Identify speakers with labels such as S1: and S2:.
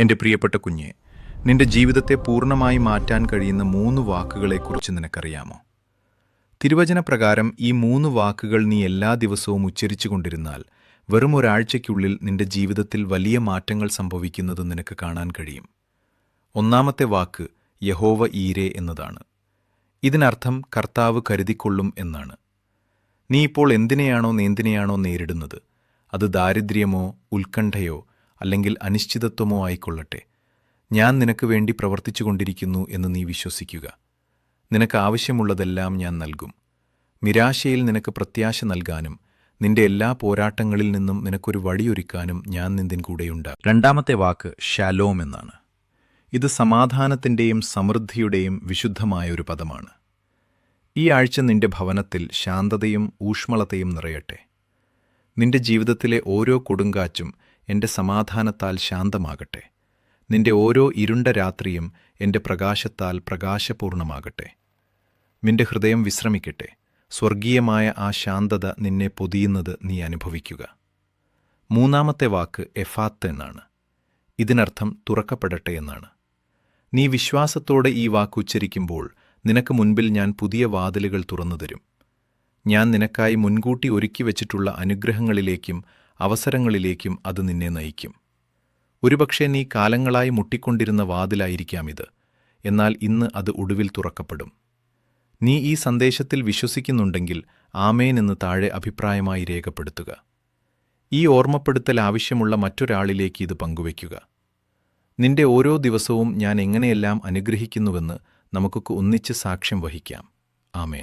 S1: എൻ്റെ പ്രിയപ്പെട്ട കുഞ്ഞെ, നിന്റെ ജീവിതത്തെ പൂർണ്ണമായി മാറ്റാൻ കഴിയുന്ന 3 വാക്കുകളെക്കുറിച്ച് നിനക്കറിയാമോ? തിരുവചനപ്രകാരം ഈ 3 വാക്കുകൾ നീ എല്ലാ ദിവസവും ഉച്ചരിച്ചു കൊണ്ടിരുന്നാൽ വെറും ഒരാഴ്ചയ്ക്കുള്ളിൽ നിന്റെ ജീവിതത്തിൽ വലിയ മാറ്റങ്ങൾ സംഭവിക്കുന്നത് നിനക്ക് കാണാൻ കഴിയും. ഒന്നാമത്തെ വാക്ക് യഹോവ ഈരെ എന്നതാണ്. ഇതിനർത്ഥം കർത്താവ് കരുതിക്കൊള്ളും എന്നാണ്. നീ ഇപ്പോൾ എന്തിനെയാണോ നേരിടുന്നത്, അത് ദാരിദ്ര്യമോ ഉത്കണ്ഠയോ അല്ലെങ്കിൽ അനിശ്ചിതത്വമോ ആയിക്കൊള്ളട്ടെ, ഞാൻ നിനക്ക് വേണ്ടി പ്രവർത്തിച്ചുകൊണ്ടിരിക്കുന്നു എന്ന് നീ വിശ്വസിക്കുക. നിനക്ക് ആവശ്യമുള്ളതെല്ലാം ഞാൻ നൽകും. നിരാശയിൽ നിനക്ക് പ്രത്യാശ നൽകാനും നിന്റെ എല്ലാ പോരാട്ടങ്ങളിൽ നിന്നും നിനക്കൊരു വഴിയൊരുക്കാനും ഞാൻ നിന്റെ കൂടെയുണ്ട്. രണ്ടാമത്തെ വാക്ക് ഷാലോം എന്നാണ്. ഇത് സമാധാനത്തിൻ്റെയും സമൃദ്ധിയുടെയും വിശുദ്ധമായ ഒരു പദമാണ്. ഈ ആഴ്ച നിന്റെ ഭവനത്തിൽ ശാന്തതയും ഊഷ്മളതയും നിറയട്ടെ. നിന്റെ ജീവിതത്തിലെ ഓരോ കൊടുങ്കാറ്റും എൻ്റെ സമാധാനത്താൽ ശാന്തമാകട്ടെ. നിന്റെ ഓരോ ഇരുണ്ട രാത്രിയും എൻ്റെ പ്രകാശത്താൽ പ്രകാശപൂർണമാകട്ടെ. നിന്റെ ഹൃദയം വിശ്രമിക്കട്ടെ. സ്വർഗീയമായ ആ ശാന്തത നിന്നെ പൊതിയുന്നത് നീ അനുഭവിക്കുക. മൂന്നാമത്തെ വാക്ക് എഫാത്ത് എന്നാണ്. ഇതിനർത്ഥം തുറക്കപ്പെടട്ടെ എന്നാണ്. നീ വിശ്വാസത്തോടെ ഈ വാക്ക് ഉച്ചരിക്കുമ്പോൾ നിനക്ക് മുൻപിൽ ഞാൻ പുതിയ വാതിലുകൾ തുറന്നു തരും. ഞാൻ നിനക്കായി മുൻകൂട്ടി ഒരുക്കി വച്ചിട്ടുള്ള അനുഗ്രഹങ്ങളിലേക്കും അവസരങ്ങളിലേക്കും അത് നിന്നെ നയിക്കും. ഒരുപക്ഷെ നീ കാലങ്ങളായി മുട്ടിക്കൊണ്ടിരുന്ന വാതിലായിരിക്കാം ഇത്, എന്നാൽ ഇന്ന് അത് ഒടുവിൽ തുറക്കപ്പെടും. നീ ഈ സന്ദേശത്തിൽ വിശ്വസിക്കുന്നുണ്ടെങ്കിൽ ആമേൻ എന്ന് താഴെ അഭിപ്രായമായി രേഖപ്പെടുത്തുക. ഈ ഓർമ്മപ്പെടുത്തൽ ആവശ്യമുള്ള മറ്റൊരാളിലേക്ക് ഇത് പങ്കുവയ്ക്കുക. നിന്റെ ഓരോ ദിവസവും ഞാൻ എങ്ങനെയെല്ലാം അനുഗ്രഹിക്കുന്നുവെന്ന് നമുക്കൊക്കെ ഒന്നിച്ച് സാക്ഷ്യം വഹിക്കാം. ആമേൻ.